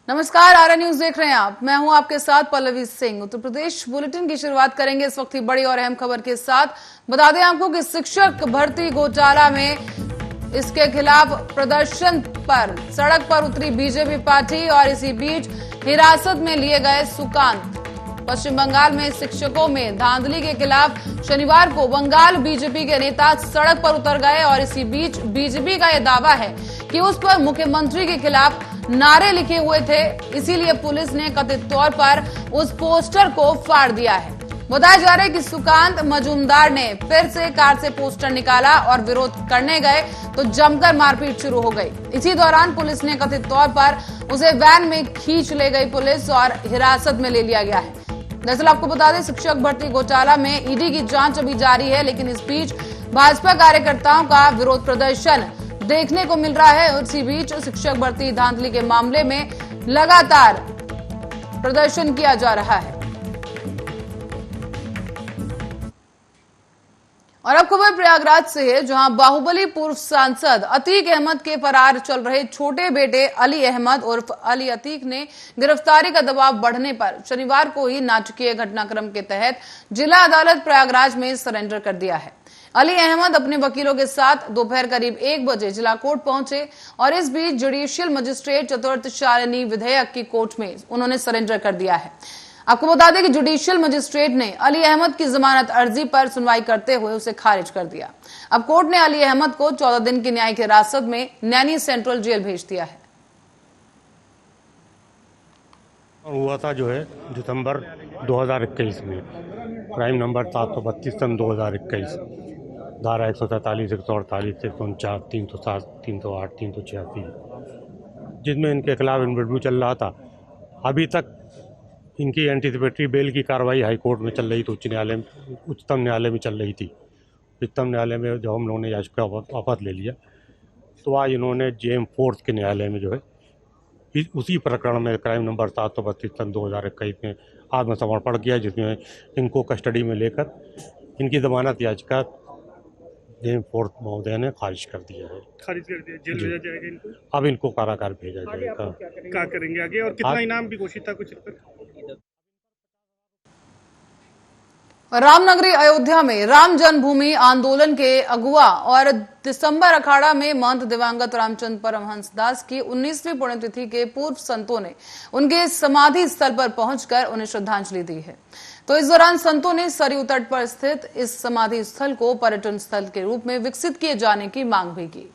नमस्कार, RN news देख रहे हैं आप। मैं हूं आपके साथ पल्लवी सिंह। उत्तर प्रदेश बुलेटिन की शुरुआत करेंगे इस वक्त की बड़ी और अहम खबर के साथ। बता दें आपको कि शिक्षक भर्ती घोटाला में इसके खिलाफ प्रदर्शन पर सड़क पर उतरी बीजेपी पार्टी और इसी बीच हिरासत में लिए गए सुकांत। पश्चिम बंगाल में शिक्षकों में धांधली के खिलाफ शनिवार को बंगाल बीजेपी के नेता सड़क पर उतर गए और इसी बीच बीजेपी का यह दावा है कि उस पर मुख्यमंत्री के खिलाफ नारे लिखे हुए थे, इसीलिए पुलिस ने कथित तौर पर उस पोस्टर को फाड़ दिया है। बताया जा रहा है कि सुकांत मजूमदार ने फिर से कार से पोस्टर निकाला और विरोध करने गए तो जमकर मारपीट शुरू हो गई। इसी दौरान पुलिस ने कथित तौर पर उसे वैन में खींच ले गई पुलिस और हिरासत में ले लिया गया है। दरअसल आपको बता दें, शिक्षक भर्ती घोटाला में ईडी की जांच अभी जारी है, लेकिन इस बीच भाजपा कार्यकर्ताओं का विरोध प्रदर्शन देखने को मिल रहा है। इसी बीच शिक्षक भर्ती धांधली के मामले में लगातार प्रदर्शन किया जा रहा है। और अब खबर प्रयागराज से है, जहां बाहुबली पूर्व सांसद अतीक अहमद के फरार चल रहे छोटे बेटे अली अहमद उर्फ अली अतीक ने गिरफ्तारी का दबाव बढ़ने पर शनिवार को ही नाटकीय घटनाक्रम के तहत जिला अदालत प्रयागराज में सरेंडर कर दिया है। अली अहमद अपने वकीलों के साथ दोपहर करीब 1 बजे जिला कोर्ट पहुंचे और इस बीच जुडिशियल मजिस्ट्रेट चतुर्थ शालिनी विधेयक की कोर्ट में उन्होंने सरेंडर कर दिया है। आपको बता दें कि जुडिशियल मजिस्ट्रेट ने अली अहमद की जमानत अर्जी पर सुनवाई करते हुए उसे खारिज कर दिया। अब कोर्ट ने अली अहमद को 14 दिन की न्यायिक हिरासत में नैनी सेंट्रल जेल भेज दिया है। हुआ था जो है दिसंबर 2021 में, क्राइम नंबर 732 सन 2021, धारा 147, 148, 149, 307, 308, 386, जिसमें इनके खिलाफ इंटरव्यू चल रहा था। अभी तक इनकी एंटीसिपेटरी बेल की कार्रवाई हाई कोर्ट में चल रही थी, उच्चतम न्यायालय में चल रही थी। उच्चतम न्यायालय में जब हम लोगों ने याचिका वापस ले लिया तो आज इन्होंने जेएम फोर्थ के न्यायालय में जो है उसी प्रकरण में क्राइम नंबर 732 सन 2021 में आत्मसमर्पण किया, जिसमें इनको कस्टडी में लेकर इनकी जमानत याचिका जेएम फोर्थ महोदय ने खारिज कर दिया है। खारिज कर दिया, जेल भेजा जाएगा इनको। अब इनको कारागार भेजा जाएगा। क्या करेंगे आगे, और कितना इनाम भी घोषित था कुछ? रामनगरी अयोध्या में राम जन्मभूमि आंदोलन के अगुवा और दिसंबर अखाड़ा में महंत दिवंगत रामचंद्र परमहंस दास की 19वीं पुण्यतिथि के पूर्व संतों ने उनके समाधि स्थल पर पहुंचकर उन्हें श्रद्धांजलि दी है। तो इस दौरान संतों ने सरयू तट पर स्थित इस समाधि स्थल को पर्यटन स्थल के रूप में विकसित किए जाने की मांग भी की।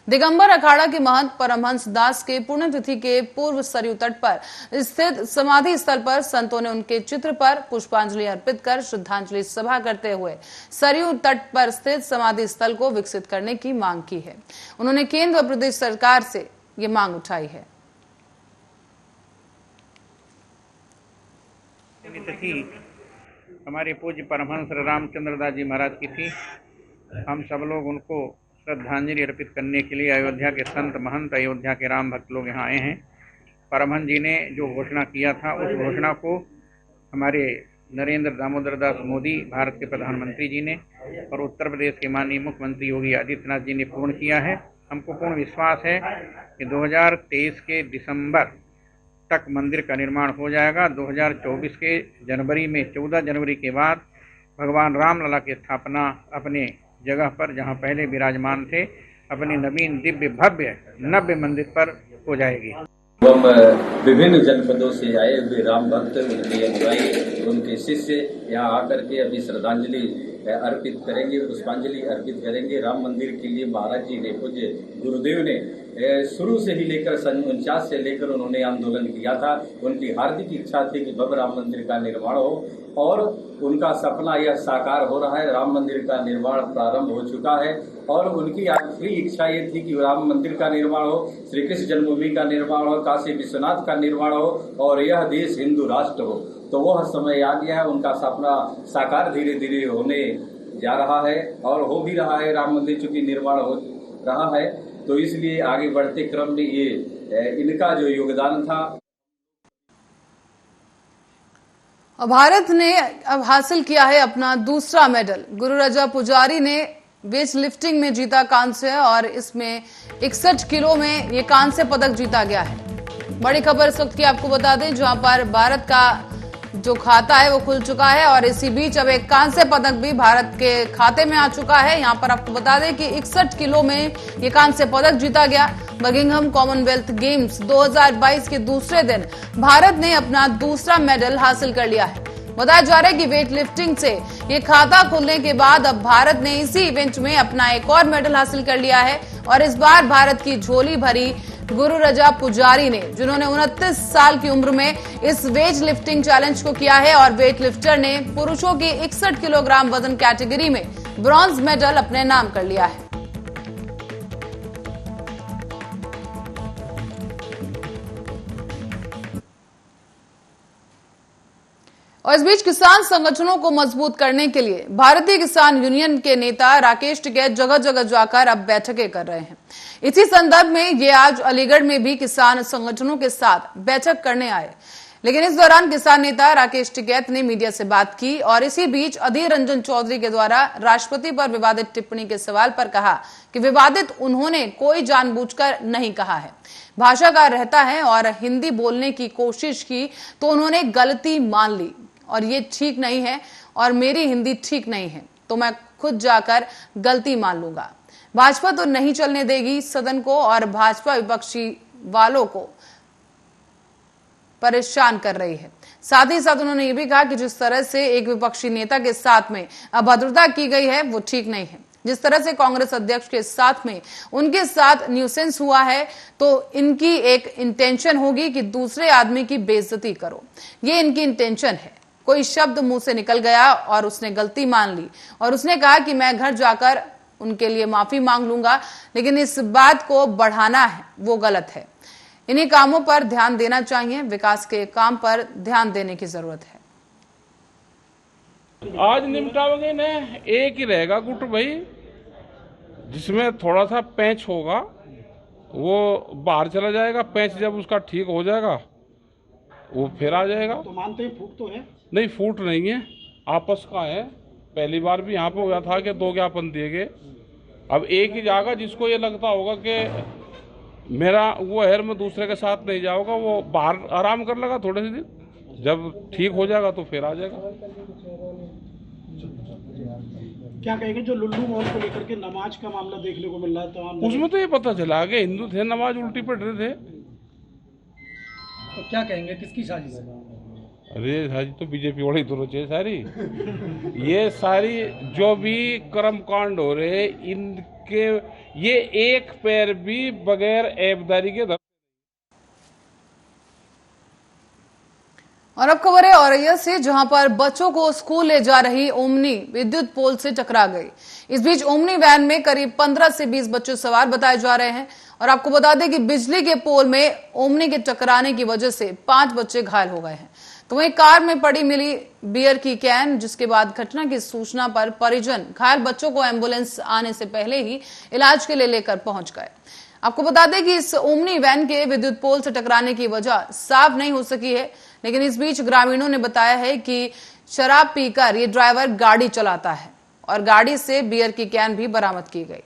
दिगंबर अखाड़ा के महंत परमहंस दास के पुण्यतिथि के पूर्व सरयू तट पर स्थित समाधि स्थल पर संतों ने उनके चित्र पर पुष्पांजलि अर्पित कर श्रद्धांजलि सभा करते हुए सरयू तट पर स्थित समाधि स्थल को विकसित करने की मांग की है। उन्होंने केंद्र व प्रदेश सरकार से ये मांग उठाई है। हमारे पूज्य परमहंस रामचंद्र दास जी महाराज की थी। हम सब लोग उनको श्रद्धांजलि अर्पित करने के लिए अयोध्या के संत महंत, अयोध्या के राम भक्त लोग यहाँ आए हैं। परमहंस जी ने जो घोषणा किया था, उस घोषणा को हमारे नरेंद्र दामोदर दास मोदी, भारत के प्रधानमंत्री जी ने, और उत्तर प्रदेश के माननीय मुख्यमंत्री योगी आदित्यनाथ जी ने पूर्ण किया है। हमको पूर्ण विश्वास है कि 2023 के दिसंबर तक मंदिर का निर्माण हो जाएगा। 2024 के जनवरी में, 14 जनवरी के बाद भगवान रामलला की स्थापना अपने जगह पर, जहां पहले विराजमान थे, अपने नवीन दिव्य भव्य नव्य मंदिर पर हो जाएगी। हम विभिन्न जनपदों से आए हुए राम भक्त, उनके अनुयायी, उनके शिष्य यहाँ आकर के अभी श्रद्धांजलि अर्पित करेंगे, पुष्पांजलि अर्पित करेंगे। राम मंदिर के लिए महाराज जी ने, पूज्य गुरुदेव ने शुरू से ही लेकर सन 49 से लेकर उन्होंने आंदोलन किया था। उनकी हार्दिक इच्छा थी कि भव्य राम मंदिर का निर्माण हो, और उनका सपना यह साकार हो रहा है। राम मंदिर का निर्माण प्रारंभ हो चुका है, और उनकी आखिरी इच्छा ये थी कि राम मंदिर का निर्माण हो, श्री कृष्ण जन्मभूमि का निर्माण हो, काशी विश्वनाथ का निर्माण हो, और यह देश हिंदू राष्ट्र हो। तो वह समय आ गया है, उनका सपना साकार धीरे धीरे होने जा रहा है, और हो भी रहा है। राम मंदिर चूंकि निर्माण हो रहा है, तो इसलिए आगे बढ़ते क्रम में ये इनका जो योगदान था। भारत ने अब हासिल किया है अपना दूसरा मेडल। गुरुरजा पुजारी ने वेट लिफ्टिंग में जीता कांस्य, और इसमें 61 किलो में ये कांस्य पदक जीता गया है। बड़ी खबर इस वक्त की आपको बता दें, जहां पर भारत का जो खाता है वो खुल चुका है और इसी बीच अब एक कांस्य पदक भी भारत के खाते में आ चुका है। यहां पर आपको बता दें कि 61 किलो में ये कांस्य पदक जीता गया। बर्मिंघम कॉमनवेल्थ गेम्स 2022 के दूसरे दिन भारत ने अपना दूसरा मेडल हासिल कर लिया है। बताया जा रहा है कि वेट लिफ्टिंग से ये खाता खुलने के बाद अब भारत ने इसी इवेंट में अपना एक और मेडल हासिल कर लिया है और इस बार भारत की झोली भरी गुरुरजा पुजारी ने, जिन्होंने 29 साल की उम्र में इस वेट लिफ्टिंग चैलेंज को किया है और वेट लिफ्टर ने पुरुषों की 61 किलोग्राम वजन कैटेगरी में ब्रॉन्ज मेडल अपने नाम कर लिया है। और इस बीच किसान संगठनों को मजबूत करने के लिए भारतीय किसान यूनियन के नेता राकेश टिकैत जगह जगह जाकर अब बैठकें कर रहे हैं। इसी संदर्भ में ये आज अलीगढ़ में भी किसान संगठनों के साथ बैठक करने आए, लेकिन इस दौरान किसान नेता राकेश टिकैत ने मीडिया से बात की और इसी बीच अधीर रंजन चौधरी के द्वारा राष्ट्रपति पर विवादित टिप्पणी के सवाल पर कहा कि विवादित उन्होंने कोई जानबूझकर नहीं कहा है। भाषा रहता है और हिंदी बोलने की कोशिश की तो उन्होंने गलती मान ली और ये ठीक नहीं है और मेरी हिंदी ठीक नहीं है तो मैं खुद जाकर गलती मान लूंगा। भाजपा तो नहीं चलने देगी सदन को और भाजपा विपक्षी वालों को परेशान कर रही है। साथ ही साथ उन्होंने ये भी कहा कि जिस तरह से एक विपक्षी नेता के साथ में अभद्रता की गई है वो ठीक नहीं है। जिस तरह से कांग्रेस अध्यक्ष के साथ में उनके साथ न्यूसेंस हुआ है तो इनकी एक इंटेंशन होगी कि दूसरे आदमी की बेइज्जती करो, ये इनकी इंटेंशन है। कोई शब्द मुंह से निकल गया और उसने गलती मान ली और उसने कहा कि मैं घर जाकर उनके लिए माफी मांग लूंगा, लेकिन इस बात को बढ़ाना है वो गलत है। इन्हीं कामों पर ध्यान देना चाहिए, विकास के काम पर ध्यान देने की जरूरत है। आज निपटाओगे ना, एक ही रहेगा गुट भाई, जिसमें थोड़ा सा पैंच होगा वो बाहर चला जाएगा। पैंच जब उसका ठीक हो जाएगा वो फिर आ जाएगा। तो मानते हैं फूट तो है? नहीं, फूट नहीं है, आपस का है। पहली बार भी यहाँ पे हुआ था कि 2 ज्ञापन दिए गए। अब एक ही जाएगा जिसको ये लगता होगा कि मेरा वो है, मैं दूसरे के साथ नहीं जाऊंगा, वो बाहर आराम कर लेगा थोड़े से दिन, जब ठीक हो जाएगा तो फिर आ जाएगा। क्या कहेंगे जो लुल्लू मॉल को लेकर के नमाज का मामला देखने को मिल रहा है तमाम, उसमें तो ये पता चला कि हिंदू थे, नमाज उल्टी पढ़ रहे थे। तो क्या कहेंगे, किसकी साजिश है? अरे साजिश तो बीजेपी वाली तो रचे सारी। ये सारी जो भी कर्म कांड हो रहे इनके, ये एक पैर भी बगैर ऐबदारी के। और अब खबर है औरैया से, जहां पर बच्चों को स्कूल ले जा रही ओमनी विद्युत पोल से टकरा गई। इस बीच ओमनी वैन में करीब 15 से 20 बच्चे सवार बताए जा रहे हैं और आपको बता दें कि बिजली के पोल में ओमनी के टकराने की वजह से 5 बच्चे घायल हो गए हैं। तो वहीं कार में पड़ी मिली बियर की कैन, जिसके बाद घटना की सूचना पर परिजन घायल बच्चों को एम्बुलेंस आने से पहले ही इलाज के लिए लेकर पहुंच गए। आपको बता दें कि इस ओमनी वैन के विद्युत पोल से टकराने की वजह साफ नहीं हो सकी है, लेकिन इस बीच ग्रामीणों ने बताया है कि शराब पीकर ये ड्राइवर गाड़ी चलाता है और गाड़ी से बियर की कैन भी बरामद की गई।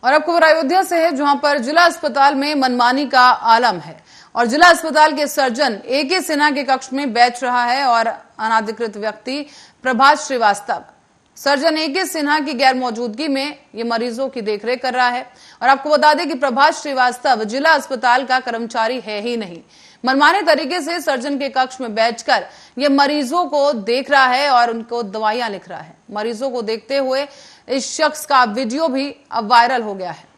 और अब खबर अयोध्या से है, जहां पर जिला अस्पताल में मनमानी का आलम है और जिला अस्पताल के सर्जन AK सिन्हा के कक्ष में बैठ रहा है और अनाधिकृत व्यक्ति प्रभास श्रीवास्तव सर्जन AK सिन्हा की गैर मौजूदगी में ये मरीजों की देखरेख कर रहा है। और आपको बता दें कि प्रभास श्रीवास्तव जिला अस्पताल का कर्मचारी है ही नहीं, मनमाने तरीके से सर्जन के कक्ष में बैठकर ये मरीजों को देख रहा है और उनको दवाइयां लिख रहा है। मरीजों को देखते हुए इस शख्स का वीडियो भी अब वायरल हो गया है।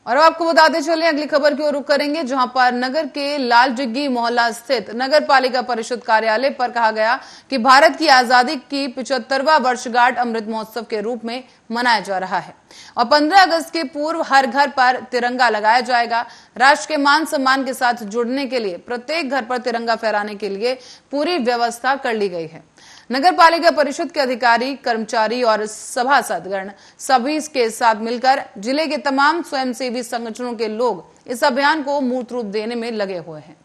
और अब आपको बताते चले अगली खबर की ओर रुख करेंगे, जहां पर नगर के लाल डिग्गी मोहल्ला स्थित नगर पालिका परिषद कार्यालय पर कहा गया कि भारत की आजादी की 75वां वर्षगांठ अमृत महोत्सव के रूप में मनाया जा रहा है और 15 अगस्त के पूर्व हर घर पर तिरंगा लगाया जाएगा। राष्ट्र के मान सम्मान के साथ जुड़ने के लिए प्रत्येक घर पर तिरंगा फहराने के लिए पूरी व्यवस्था कर ली गई है। नगर पालिका परिषद के अधिकारी, कर्मचारी और सभासदगण सभी के साथ मिलकर जिले के तमाम स्वयंसेवी संगठनों के लोग इस अभियान को मूर्त रूप देने में लगे हुए हैं।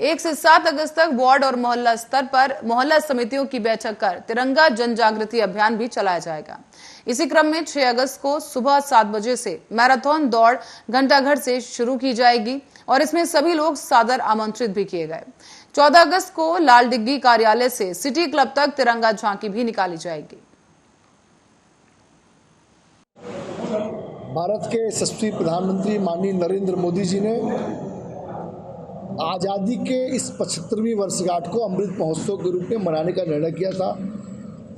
1 से 7 अगस्त तक वार्ड और मोहल्ला स्तर पर मोहल्ला समितियों की बैठक कर तिरंगा जन जागृति अभियान भी चलाया जाएगा। इसी क्रम में 6 अगस्त को सुबह 7 बजे से मैराथन दौड़ घंटाघर से शुरू की जाएगी और इसमें सभी लोग सादर आमंत्रित भी किए गए। 14 अगस्त को लाल डिग्गी कार्यालय से सिटी क्लब तक तिरंगा झांकी भी निकाली जाएगी। भारत के यशस्वी प्रधानमंत्री माननीय नरेंद्र मोदी जी ने आज़ादी के इस 75वीं वर्षगांठ को अमृत महोत्सव के रूप में मनाने का निर्णय किया था।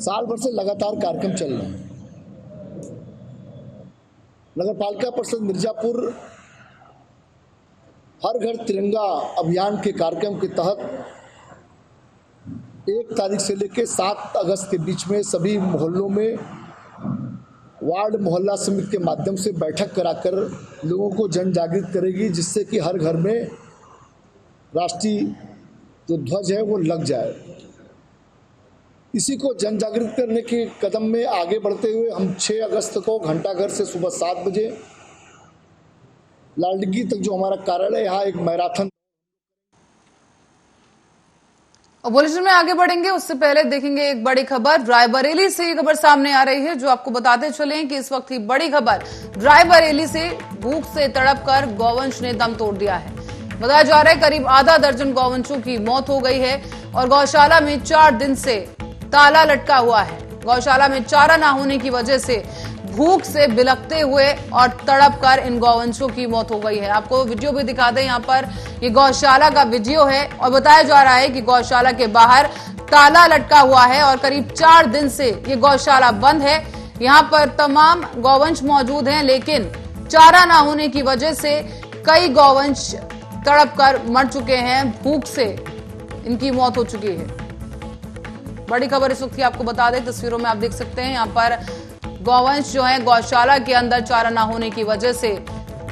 साल भर से लगातार कार्यक्रम चल रहे हैं। नगर पालिका परिषद मिर्जापुर हर घर तिरंगा अभियान के कार्यक्रम के तहत 1 तारीख से लेकर 7 अगस्त के बीच में सभी मोहल्लों में वार्ड मोहल्ला समिति के माध्यम से बैठक कराकर लोगों को जन जागृत करेगी, जिससे कि हर घर में राष्ट्रीय जो ध्वज है वो लग जाए। इसी को जन जागृत करने के कदम में आगे बढ़ते हुए हम 6 अगस्त को घंटाघर से सुबह 7 बजे लाल डिग्गी तक जो हमारा कार्यालय, यहाँ एक मैराथन। बुलेटिन में आगे बढ़ेंगे उससे पहले देखेंगे एक बड़ी खबर। रायबरेली से ये खबर सामने आ रही है जो आपको बताते चले कि इस वक्त की बड़ी खबर रायबरेली से भूख से तड़प कर गौवंश ने दम तोड़ दिया है। बताया जा रहा है करीब आधा दर्जन गौवंशों की मौत हो गई है और गौशाला में 4 दिन से ताला लटका हुआ है। गौशाला में चारा ना होने की वजह से भूख से बिलखते हुए और तड़प कर इन गौवंशों की मौत हो गई है। आपको वीडियो भी दिखा दें, यहाँ पर ये गौशाला का वीडियो है और बताया जा रहा है कि गौशाला के बाहर ताला लटका हुआ है और करीब 4 दिन से ये गौशाला बंद है। यहाँ पर तमाम गौवंश मौजूद हैं, लेकिन चारा ना होने की वजह से कई गौवंश तड़प कर मर चुके हैं। भूख से इनकी मौत हो चुकी है। बड़ी खबर इस वक्त की आपको बता दें, तस्वीरों में आप देख सकते हैं यहाँ पर गौवंश जो है गौशाला के अंदर चारा ना होने की वजह से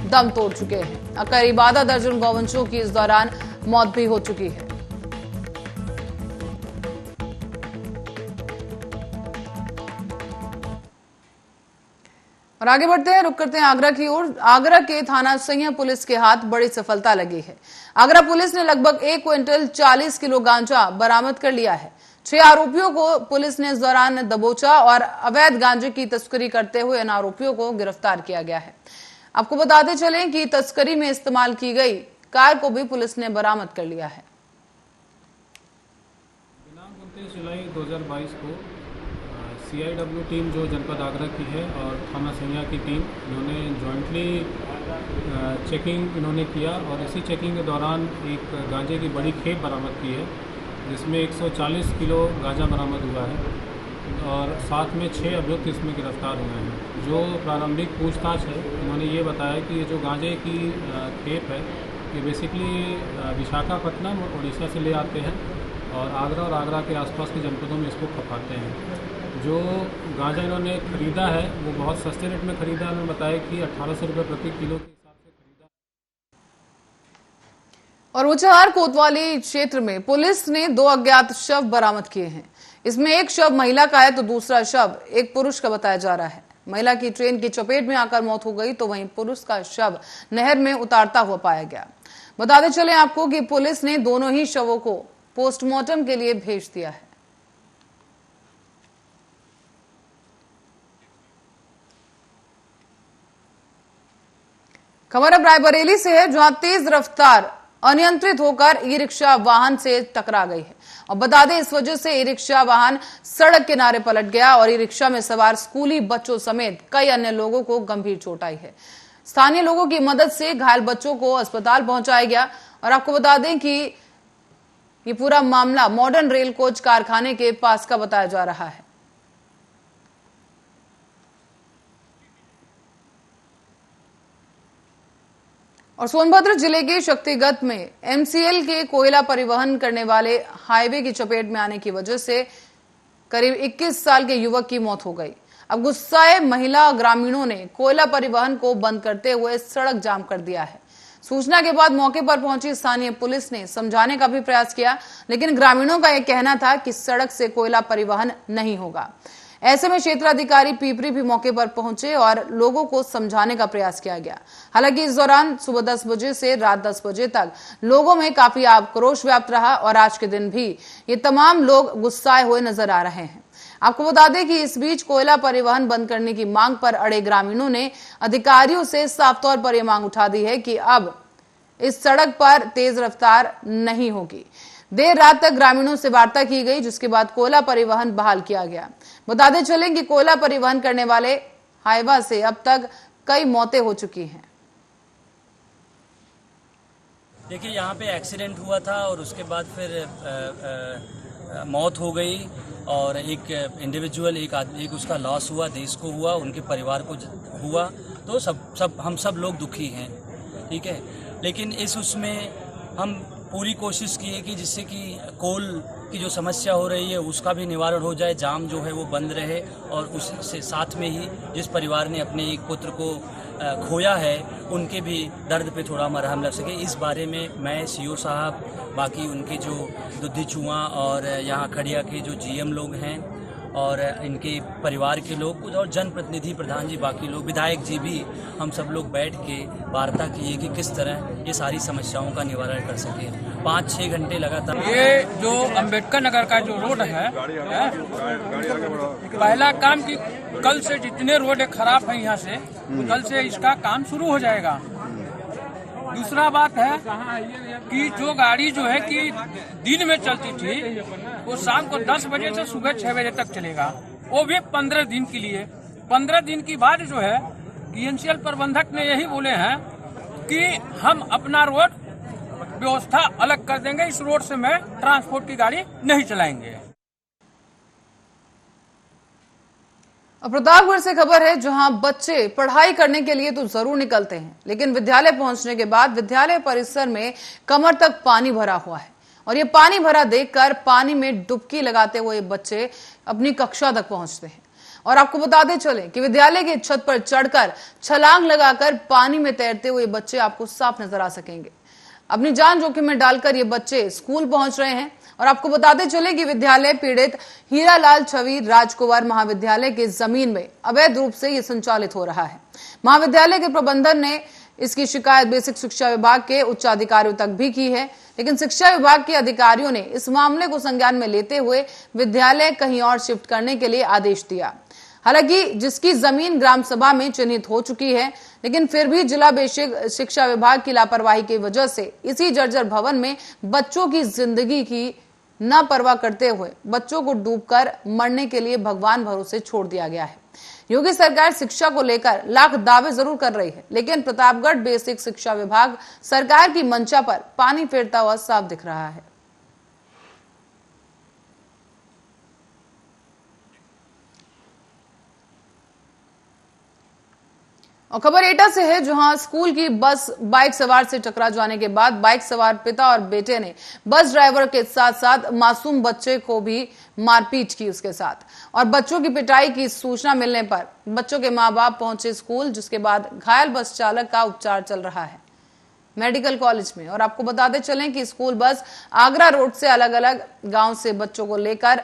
दम तोड़ चुके हैं। करीब आधा दर्जन गौवंशों की इस दौरान मौत भी हो चुकी है। और आगे बढ़ते हैं, रुक करते हैं आगरा की ओर। आगरा के थाना सैया पुलिस के हाथ बड़ी सफलता लगी है। आगरा पुलिस ने लगभग 1 क्विंटल 40 किलो गांजा बरामद कर लिया है। 6 आरोपियों को पुलिस ने इस दौरान दबोचा और अवैध गांजे की तस्करी करते हुए इन आरोपियों को गिरफ्तार किया गया है। आपको बताते चलें कि तस्करी में इस्तेमाल की गई कार को भी पुलिस ने बरामद कर लिया है। दिनांक 29 जुलाई 2022 को CIW टीम जो जनपद आगरा की है और थाना सैया की टीम, इन्होंने जॉइंटली चेकिंग इन्होंने किया और इसी चेकिंग के दौरान एक गांजे की बड़ी खेप बरामद की है, जिसमें 140 किलो गांजा बरामद हुआ है और साथ में 6 अभियुक्त इसमें गिरफ्तार हुए हैं। जो प्रारंभिक पूछताछ है, इन्होंने ये बताया कि ये जो गांजे की खेप है ये बेसिकली विशाखापट्टनम और उड़ीसा से ले आते हैं और आगरा के आसपास के जनपदों में इसको खपाते हैं। जो गांजा इन्होंने खरीदा है वो बहुत सस्ते रेट में खरीदा है। उन्होंने बताया कि 1800 रुपये प्रति किलो के हिसाब से खरीदा। और ऊंचाहार कोतवाली क्षेत्र में पुलिस ने 2 अज्ञात शव बरामद किए हैं। इसमें एक शव महिला का है तो दूसरा शव एक पुरुष का बताया जा रहा है। महिला की ट्रेन की चपेट में आकर मौत हो गई तो वहीं पुरुष का शव नहर में उतारता हुआ पाया गया। बताते चले आपको कि पुलिस ने दोनों ही शवों को पोस्टमार्टम के लिए भेज दिया है। खबर अब रायबरेली से है, जहां तेज रफ्तार अनियंत्रित होकर ई रिक्शा वाहन से टकरा गई है और बता दें इस वजह से ई रिक्शा वाहन सड़क किनारे पलट गया और ई रिक्शा में सवार स्कूली बच्चों समेत कई अन्य लोगों को गंभीर चोट आई है। स्थानीय लोगों की मदद से घायल बच्चों को अस्पताल पहुंचाया गया और आपको बता दें कि ये पूरा मामला मॉडर्न रेल कोच कारखाने के पास का बताया जा रहा है। और सोनभद्र जिले के शक्तिगत में MCL के कोयला परिवहन करने वाले हाईवे की चपेट में आने की वजह से करीब 21 साल के युवक की मौत हो गई। अब गुस्साए महिला ग्रामीणों ने कोयला परिवहन को बंद करते हुए सड़क जाम कर दिया है। सूचना के बाद मौके पर पहुंची स्थानीय पुलिस ने समझाने का भी प्रयास किया, लेकिन ग्रामीणों का यह कहना था कि सड़क से कोयला परिवहन नहीं होगा। ऐसे में क्षेत्राधिकारी पीपरी भी मौके पर पहुंचे और लोगों को समझाने का प्रयास किया गया। हालांकि इस दौरान सुबह 10 बजे से रात 10 बजे तक लोगों में काफी आक्रोश व्याप्त रहा और आज के दिन भी ये तमाम लोग गुस्साए हुए नजर आ रहे हैं। आपको बता दें कि इस बीच कोयला परिवहन बंद करने की मांग पर अड़े ग्रामीणों ने अधिकारियों से साफ तौर पर यह मांग उठा दी है कि अब इस सड़क पर तेज रफ्तार नहीं होगी। देर रात तक ग्रामीणों से वार्ता की गई, जिसके बाद कोयला परिवहन बहाल किया गया। बताते चलें कि कोयला परिवहन करने वाले हाईवा से अब तक कई मौतें हो चुकी हैं। देखिए, यहाँ पे एक्सीडेंट हुआ था और उसके बाद फिर मौत हो गई और एक इंडिविजुअल एक उसका लॉस हुआ, देश को हुआ, उनके परिवार को हुआ, तो हम सब लोग दुखी हैं, ठीक है। लेकिन उसमें हम पूरी कोशिश की है कि जिससे कि कोल की जो समस्या हो रही है उसका भी निवारण हो जाए, जाम जो है वो बंद रहे और उससे साथ में ही जिस परिवार ने अपने एक पुत्र को खोया है उनके भी दर्द पे थोड़ा मरहम लग सके। इस बारे में मैं सीओ साहब, बाकी उनके जो दुद्धि चुआ और यहाँ खड़िया के जो जीएम लोग हैं और इनके परिवार के लोग, कुछ और जनप्रतिनिधि, प्रधान जी, बाकी लोग, विधायक जी भी, हम सब लोग बैठ के वार्ता किए कि किस तरह ये सारी समस्याओं का निवारण कर सके। 5-6 घंटे लगातार। ये जो अम्बेडकर नगर का जो रोड है, पहला काम कि कल से जितने रोड खराब है यहाँ से, कल से इसका काम शुरू हो जाएगा। दूसरा बात है कि जो गाड़ी जो है कि दिन में चलती थी वो शाम को 10 बजे से सुबह 6 बजे तक चलेगा, वो भी 15 दिन के लिए। 15 दिन की बाद जो है ENCL प्रबंधक ने यही बोले हैं कि हम अपना रोड व्यवस्था अलग कर देंगे, इस रोड से मैं ट्रांसपोर्ट की गाड़ी नहीं चलाएंगे। प्रतापगढ़ से खबर है, जहां बच्चे पढ़ाई करने के लिए तो जरूर निकलते हैं, लेकिन विद्यालय पहुंचने के बाद विद्यालय परिसर में कमर तक पानी भरा हुआ है और ये पानी भरा देखकर पानी में डुबकी लगाते हुए बच्चे अपनी कक्षा तक पहुंचते हैं। और आपको बताते चलें कि विद्यालय की छत पर चढ़कर छलांग लगाकर पानी में तैरते हुए बच्चे आपको साफ नजर आ सकेंगे। अपनी जान जोखिम में डालकर ये बच्चे स्कूल पहुंच रहे हैं। और आपको बताते चले कि विद्यालय पीड़ित हीरालाल छवि राजकुमार महाविद्यालय के जमीन में अवैध रूप से ये संचालित हो रहा है। महाविद्यालय के प्रबंधन ने इसकी शिकायत बेसिक शिक्षा विभाग के उच्च अधिकारियों तक भी की है, लेकिन शिक्षा विभाग के अधिकारियों ने इस मामले को संज्ञान में लेते हुए विद्यालय कहीं और शिफ्ट करने के लिए आदेश दिया। हालांकि जिसकी जमीन ग्राम सभा में चिन्हित हो चुकी है, लेकिन फिर भी जिला बेसिक शिक्षा विभाग की लापरवाही की वजह से इसी जर्जर भवन में बच्चों की जिंदगी की न परवाह करते हुए बच्चों को डूबकर मरने के लिए भगवान भरोसे छोड़ दिया गया है। योगी सरकार शिक्षा को लेकर लाख दावे जरूर कर रही है, लेकिन प्रतापगढ़ बेसिक शिक्षा विभाग सरकार की मंशा पर पानी फेरता हुआ साफ दिख रहा है। और खबर एटा से है, जहां स्कूल की बस बाइक सवार से टकरा जाने के बाद बाइक सवार पिता और बेटे ने बस ड्राइवर के साथ साथ मासूम बच्चे को भी मारपीट की उसके साथ। और बच्चों की पिटाई की सूचना मिलने पर बच्चों के मां बाप पहुंचे स्कूल, जिसके बाद घायल बस चालक का उपचार चल रहा है मेडिकल कॉलेज में। और आपको बताते चलें कि स्कूल बस आगरा रोड से अलग अलग गांव से बच्चों को लेकर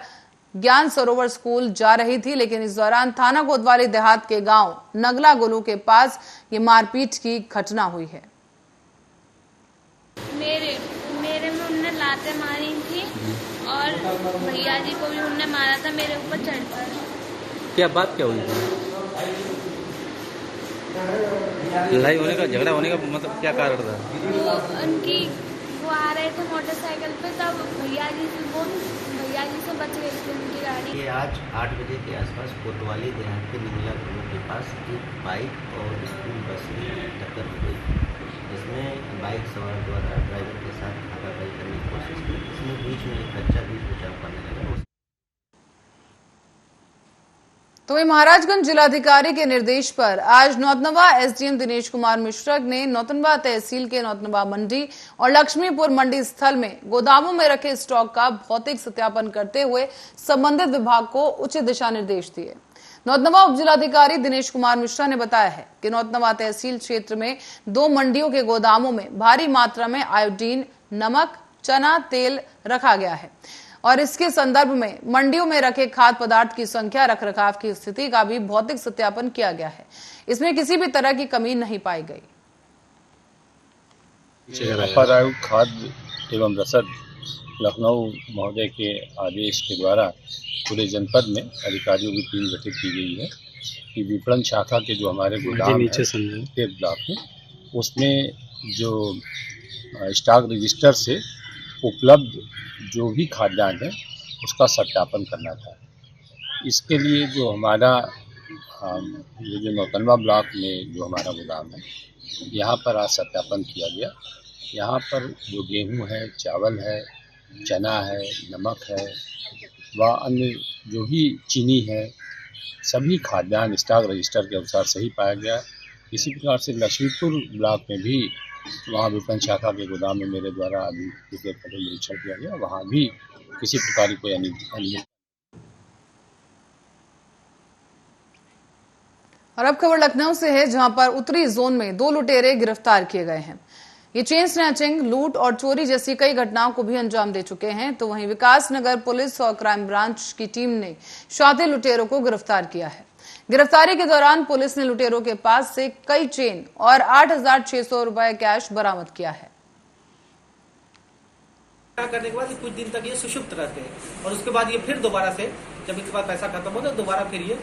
ज्ञान सरोवर स्कूल जा रही थी, लेकिन इस दौरान थाना कोतवाली देहात के गांव नगला गोलू के पास ये मारपीट की घटना हुई है। मेरे में उन्होंने लातें मारी थी और भैया जी को भी उन्होंने मारा था मेरे ऊपर चढ़कर। क्या बात क्या हुई थी? लड़ाई होने का, झगड़ा होने का मतलब क्या कारण था? वो आ रहे थे मोटरसाइकिल पे, तब भैया जी से बच गई थी उनकी गाड़ी। ये आज 8 बजे के आसपास कोतवाली देहात के निगला गांव के पास एक बाइक और स्कूल बस में टक्कर हो गई। इसमें बाइक सवार द्वारा ड्राइवर के साथ हाथापाई करने की कोशिश की। इसमें बीच में एक बच्चा भी बचाव करने लगा। तो वहीं महाराजगंज जिलाधिकारी के निर्देश पर आज नौतनवा एसडीएम दिनेश कुमार मिश्रा ने नौतनवा तहसील के नौतनवा मंडी और लक्ष्मीपुर मंडी स्थल में गोदामों में रखे स्टॉक का भौतिक सत्यापन करते हुए संबंधित विभाग को उचित दिशा निर्देश दिए। नौतनवा उप जिलाधिकारी दिनेश कुमार मिश्रा ने बताया है कि नौतनवा तहसील क्षेत्र में 2 मंडियों के गोदामों में भारी मात्रा में आयोडीन, नमक, चना तेल रखा गया है और इसके संदर्भ में मंडियों में रखे खाद्य पदार्थ की संख्या, रखरखाव की स्थिति का भी भौतिक सत्यापन किया गया है। इसमें किसी भी तरह की कमी नहीं पाई गई। अपर आयुक्त खाद्य एवं रसद लखनऊ महोदय के आदेश के द्वारा पूरे जनपद में अधिकारियों की टीम गठित की गई है कि विपणन शाखा के जो हमारे गोदाम है ब्लॉक में, उसमें जो स्टॉक रजिस्टर से उपलब्ध जो भी खाद्यान्न है उसका सत्यापन करना था। इसके लिए जो हमारा ये जो नौतनवा ब्लॉक में जो हमारा गोदाम है, यहाँ पर आज सत्यापन किया गया। यहाँ पर जो गेहूं है, चावल है, चना है, नमक है व अन्य जो भी चीनी है, सभी खाद्यान्न स्टॉक रजिस्टर के अनुसार सही पाया गया। इसी प्रकार से लक्ष्मीपुर ब्लॉक में भी वहाँ विपणन शाखा के गोदाम में मेरे द्वारा अभी निरीक्षण किया गया, वहाँ भी किसी प्रकार की कोई अनियमितता। और अब खबर लखनऊ से है, जहां पर उत्तरी जोन में 2 लुटेरे गिरफ्तार किए गए हैं। ये चेन स्नैचिंग, लूट और चोरी जैसी कई घटनाओं को भी अंजाम दे चुके हैं। तो वहीं विकास नगर पुलिस और क्राइम ब्रांच की टीम ने शातिर लुटेरों को गिरफ्तार किया है। गिरफ्तारी के दौरान पुलिस ने लुटेरों के पास से कई चेन और 8,600 रुपए कैश बरामद किया है। करने के बाद कुछ दिन तक ये सुषुप्त रहते हैं और उसके बाद ये फिर दोबारा से जब इनके पास पैसा खत्म होता है दोबारा फिर ये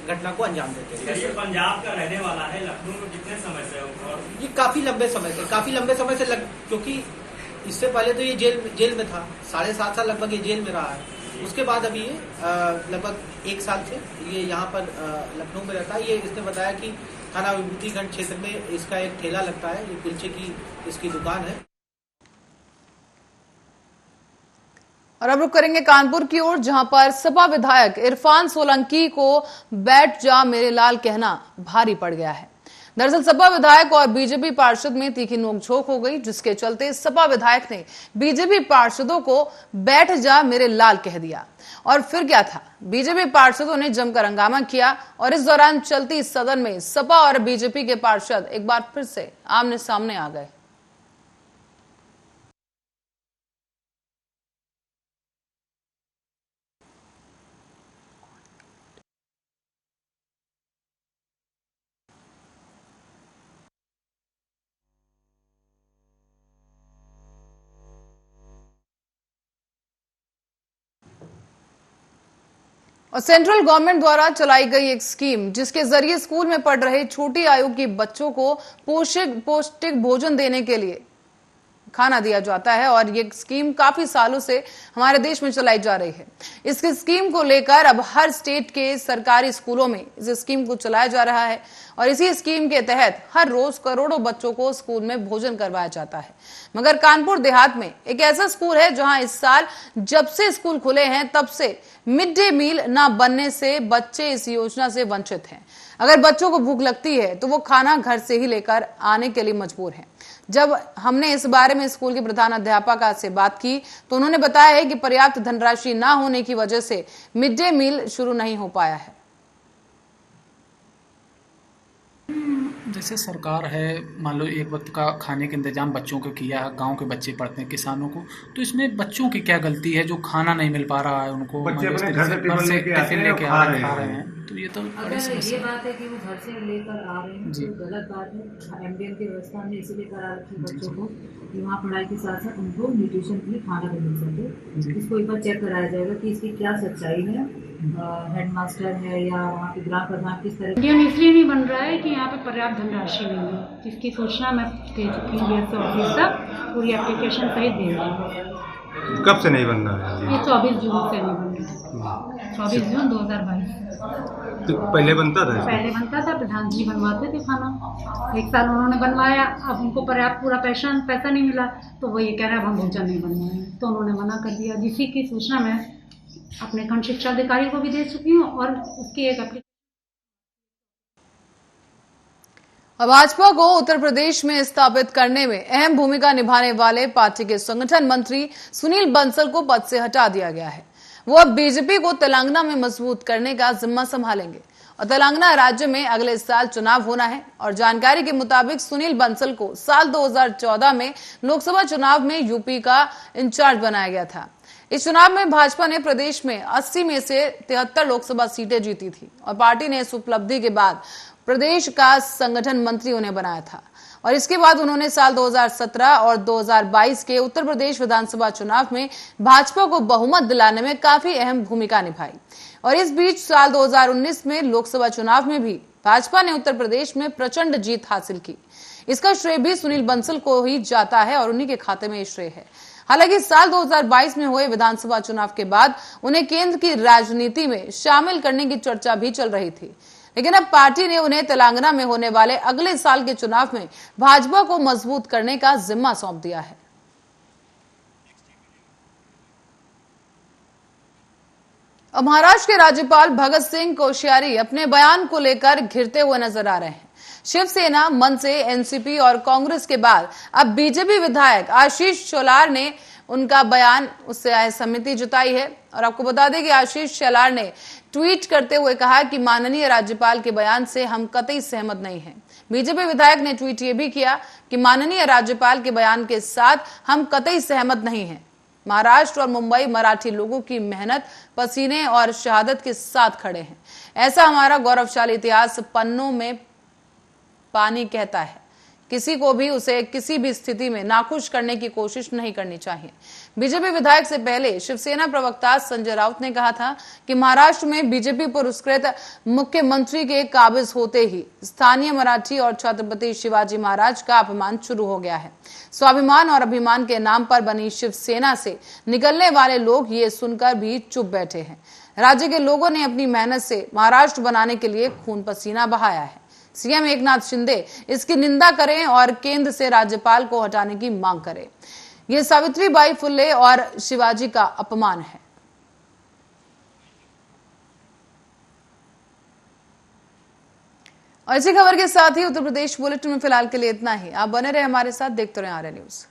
घटना को अंजाम देते हैं। जैसे पंजाब का रहने वाला है, लखनऊ में कितने समय से? और ये काफी लंबे समय से क्योंकि इससे पहले तो ये जेल में था, 7.5 साल लगभग ये जेल में रहा है। उसके बाद अभी ये लगभग 1 साल से ये यहाँ पर लखनऊ में रहता है। ये इसने बताया कि थाना विभूतिगंज क्षेत्र में इसका एक ठेला लगता है, ये कुलचे की इसकी दुकान है। और अब रुक करेंगे कानपुर की ओर, जहां पर सपा विधायक इरफान सोलंकी को बैठ जा मेरे लाल कहना भारी पड़ गया है। दरअसल सपा विधायक और बीजेपी पार्षद में तीखी नोकझोंक हो गई, जिसके चलते सपा विधायक ने बीजेपी पार्षदों को बैठ जा मेरे लाल कह दिया। और फिर क्या था, बीजेपी पार्षदों ने जमकर हंगामा किया और इस दौरान चलती सदन में सपा और बीजेपी के पार्षद एक बार फिर से आमने सामने आ गए। और सेंट्रल गवर्नमेंट द्वारा चलाई गई एक स्कीम, जिसके जरिए स्कूल में पढ़ रहे छोटी आयु के बच्चों को पौष्टिक भोजन देने के लिए खाना दिया जाता है और ये स्कीम काफी सालों से हमारे देश में चलाई जा रही है। इस स्कीम को लेकर अब हर स्टेट के सरकारी स्कूलों में इस स्कीम को चलाया जा रहा है और इसी स्कीम के तहत हर रोज करोड़ों बच्चों को स्कूल में भोजन करवाया जाता है। मगर कानपुर देहात में एक ऐसा स्कूल है जहां इस साल जब से स्कूल खुले हैं तब से मिड डे मील न बनने से बच्चे इस योजना से वंचित हैं। अगर बच्चों को भूख लगती है तो वो खाना घर से ही लेकर आने के लिए मजबूर हैं। जब हमने इस बारे में स्कूल के प्रधान अध्यापक से बात की तो उन्होंने बताया है कि पर्याप्त धनराशि न होने की वजह से मिड डे मील शुरू नहीं हो पाया है। जैसे सरकार है, मान लो एक वक्त का खाने का इंतजाम बच्चों को किया, गांव के बच्चे पढ़ते हैं, किसानों को, तो इसमें बच्चों की क्या गलती है जो खाना नहीं मिल पा रहा है उनको? बच्चे अपने घर से टिफिन लेके आ रहे हैं, तो ये तो अगर ये बात है कि वो घर से लेकर आ रहे हैं तो गलत बात है। एमडीएम की व्यवस्था में इसीलिए करा रखी है बच्चों को कि वहाँ पढ़ाई के साथ साथ उनको न्यूट्रिशन के लिए खाना भी मिल सके। इसको एक बार चेक कराया जाएगा कि इसकी क्या सच्चाई है, हेडमास्टर है या वहाँ के ग्राम प्रधान किस तरह। एमडीएम इसलिए नहीं बन रहा है कि यहाँ पे पर्याप्त धनराशि नहीं है, जिसकी सूचना मैं दे चुकी हूँ DSO ऑफिस तक, पूरी एप्लीकेशन सहित दे रही हूँ। कब से नहीं बन रहा है? ये 24 जून से नहीं बन रहा, 24 जून 2022। तो पहले बनता था? पहले बनता था, प्रधान जी बनवाते थे खाना। 1 साल उन्होंने बनवाया, अब उनको पर्याप्त पूरा पैसा नहीं मिला तो वो ये कह रहे हैं हम भोजन नहीं बनवाए, तो उन्होंने मना कर दिया। जिसी की सूचना मैं अपने खंड शिक्षा अधिकारी को भी दे चुकी हूँ और उसकी एक एप्लीकेशन। भाजपा को उत्तर प्रदेश में स्थापित करने में अहम भूमिका निभाने वाले पार्टी के संगठन मंत्री सुनील बंसल को पद से हटा दिया गया है। वो अब बीजेपी को तेलंगाना में मजबूत करने का जिम्मा संभालेंगे और तेलंगाना राज्य में अगले साल चुनाव होना है। और जानकारी के मुताबिक सुनील बंसल को साल 2014 में लोकसभा चुनाव में यूपी का इंचार्ज बनाया गया था। इस चुनाव में भाजपा ने प्रदेश में 80 में से 73 लोकसभा सीटें जीती थी और पार्टी ने इस उपलब्धि के बाद प्रदेश का संगठन मंत्री उन्हें बनाया था। और इसके बाद उन्होंने साल 2017 और 2022 के उत्तर प्रदेश विधानसभा चुनाव में भाजपा को बहुमत दिलाने में काफी अहम भूमिका निभाई। और इस बीच साल 2019 में लोकसभा चुनाव में भी भाजपा ने उत्तर प्रदेश में प्रचंड जीत हासिल की। इसका श्रेय भी सुनील बंसल को ही जाता है और उन्हीं के खाते में श्रेय है। हालांकि साल 2022 में हुए विधानसभा चुनाव के बाद उन्हें केंद्र की राजनीति में शामिल करने की चर्चा भी चल रही थी, लेकिन अब पार्टी ने उन्हें तेलंगाना में होने वाले अगले साल के चुनाव में भाजपा को मजबूत करने का जिम्मा सौंप दिया है। अब महाराष्ट्र के राज्यपाल भगत सिंह कोश्यारी अपने बयान को लेकर घिरते हुए नजर आ रहे हैं। शिवसेना, मनसे, एनसीपी और कांग्रेस के बाद अब बीजेपी विधायक आशीष शेलार ने उनका बयान उससे असहमति जताई है। और आपको बता दें कि आशीष शेलार ने ट्वीट करते हुए कहा कि माननीय राज्यपाल के बयान से हम कतई सहमत नहीं हैं। बीजेपी विधायक ने ट्वीट ये भी किया कि माननीय राज्यपाल के बयान के साथ हम कतई सहमत नहीं हैं। महाराष्ट्र और मुंबई मराठी लोगों की मेहनत, पसीने और शहादत के साथ खड़े हैं। ऐसा हमारा गौरवशाली इतिहास पन्नों में पानी कहता है। किसी को भी उसे किसी भी स्थिति में नाखुश करने की कोशिश नहीं करनी चाहिए। बीजेपी विधायक से पहले शिवसेना प्रवक्ता संजय राउत ने कहा था कि महाराष्ट्र में बीजेपी पुरस्कृत मुख्यमंत्री के काबिज होते ही स्थानीय मराठी और छत्रपति शिवाजी महाराज का अपमान शुरू हो गया है। स्वाभिमान और अभिमान के नाम पर बनी शिवसेना से निकलने वाले लोग ये सुनकर भी चुप बैठे हैं। राज्य के लोगों ने अपनी मेहनत से महाराष्ट्र बनाने के लिए खून पसीना बहाया है। सीएम एकनाथ शिंदे इसकी निंदा करें और केंद्र से राज्यपाल को हटाने की मांग करें। यह सावित्रीबाई फुले और शिवाजी का अपमान है। और इसी खबर के साथ ही उत्तर प्रदेश बुलेटिन में फिलहाल के लिए इतना ही। आप बने रहे हमारे साथ, देखते रहे आर्य न्यूज।